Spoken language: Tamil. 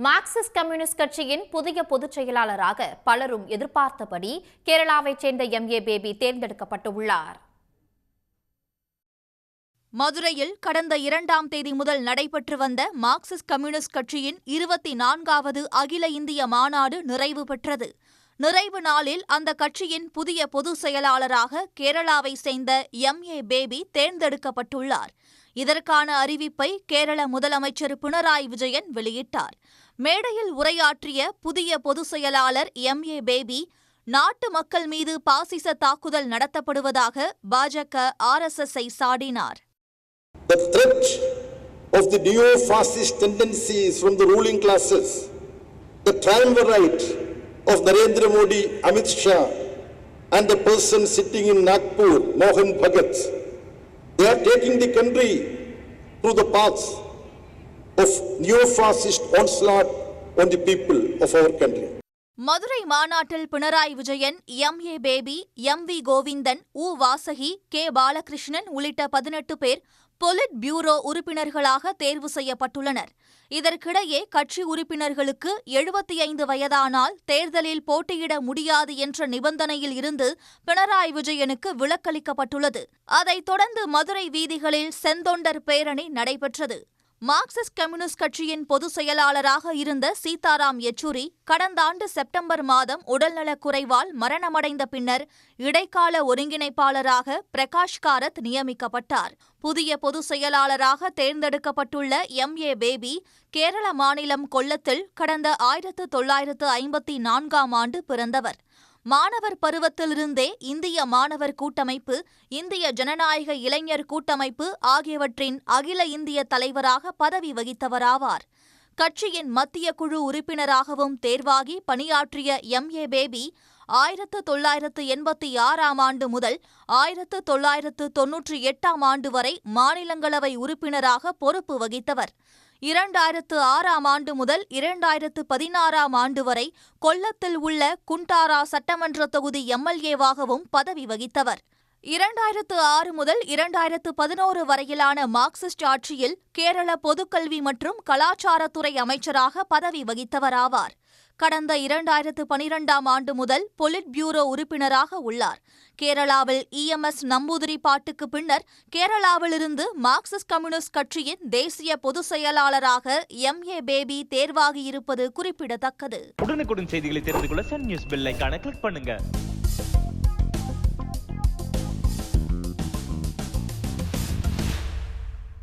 மார்க்சிஸ்ட் கம்யூனிஸ்ட் கட்சியின் புதிய பொதுச் செயலாளராக பலரும் எதிர்பார்த்தபடி கேரளாவைச் சேர்ந்த எம்ஏ பேபி தேர்ந்தெடுக்கப்பட்டுள்ளார். மதுரையில் கடந்த 2ஆம் தேதி முதல் நடைபெற்று வந்த மார்க்சிஸ்ட் கம்யூனிஸ்ட் கட்சியின் 24வது அகில இந்திய மாநாடு நிறைவு பெற்றது. நிறைவு நாளில் அந்த கட்சியின் புதிய பொதுச் செயலாளராக கேரளாவை சேர்ந்த எம்ஏ பேபி தேர்ந்தெடுக்கப்பட்டுள்ளார். இதற்கான அறிவிப்பை கேரள முதலமைச்சர் பினராயி விஜயன் வெளியிட்டார். மேடையில் உரையாற்றிய புதிய பொதுச் செயலாளர் எம்ஏ பேபி, நாட்டு மக்கள் மீது பாசிச தாக்குதல் நடத்தப்படுவதாக பாஜக RSS-ஐ சாடினார். The threat of the neo-fascist tendencies from the ruling classes, the triumvirate of Narendra Modi, Amit Shah, and the person sitting in Nagpur, Mohan Bhagat, they are taking the country through the paths of neo-fascist onslaught on the people of our country. Madurai மாநாட்டில் Pinarayi Vijayan, M A Baby, MV Govindan, Vasaki, K Balakrishnan உள்ளிட்ட 18 பேர் பொலிட் பியூரோ உறுப்பினர்களாக தேர்வு செய்யப்பட்டுள்ளனர். இதற்கிடையே கட்சி உறுப்பினர்களுக்கு 75 வயதானால் தேர்தலில் போட்டியிட முடியாது என்ற நிபந்தனையில் இருந்து பினராயி விஜயனுக்கு விலக்களிக்கப்பட்டுள்ளது. அதைத் தொடர்ந்து மதுரை வீதிகளில் செந்தொண்டர் பேரணி நடைபெற்றது. மார்க்சிஸ்ட் கம்யூனிஸ்ட் கட்சியின் பொதுச் செயலாளராக இருந்த சீதாராம் யெச்சூரி கடந்த ஆண்டு செப்டம்பர் மாதம் உடல்நலக் குறைவால் மரணமடைந்த பின்னர் இடைக்கால ஒருங்கிணைப்பாளராக பிரகாஷ் காரத் நியமிக்கப்பட்டார். புதிய பொதுச் செயலாளராக தேர்ந்தெடுக்கப்பட்டுள்ள எம்ஏ பேபி கேரள மாநிலம் கொல்லத்தில் கடந்த 1954ஆம் ஆண்டு பிறந்தவர். மாணவர் பருவத்திலிருந்தே இந்திய மாணவர் கூட்டமைப்பு, இந்திய ஜனநாயக இளைஞர் கூட்டமைப்பு ஆகியவற்றின் அகில இந்திய தலைவராக பதவி வகித்தவராவார். கட்சியின் மத்திய குழு உறுப்பினராகவும் தேர்வாகி பணியாற்றிய எம்ஏ பேபி 1986ஆம் ஆண்டு முதல் 1998ஆம் ஆண்டு வரை மாநிலங்களவை உறுப்பினராக பொறுப்பு வகித்தவர். 2006ஆம் ஆண்டு முதல் 2016ஆம் ஆண்டு வரை கொல்லத்தில் உள்ள குண்டாரா சட்டமன்ற தொகுதி MLA-வாகவும் பதவி வகித்தவர். 2006 முதல் 2011 வரையிலான மார்க்சிஸ்ட் ஆட்சியில் கேரள பொதுக்கல்வி மற்றும் கலாச்சாரத்துறை அமைச்சராக பதவி வகித்தவராவார். கடந்த 2012ஆம் ஆண்டு முதல் பொலிட் பியூரோ உறுப்பினராக உள்ளார். கேரளாவில் EMS நம்பூதிரிப்பாட்டுக்கு பின்னர் கேரளாவிலிருந்து மார்க்சிஸ்ட் கம்யூனிஸ்ட் கட்சியின் தேசிய பொதுச் செயலாளராக எம்ஏ பேபி தேர்வாகியிருப்பது குறிப்பிடத்தக்கது. உடனுக்குடன் செய்திகளை தெரிந்து கொள்ள சன் நியூஸ் பெல் ஐகானை கிளிக் பண்ணுங்க.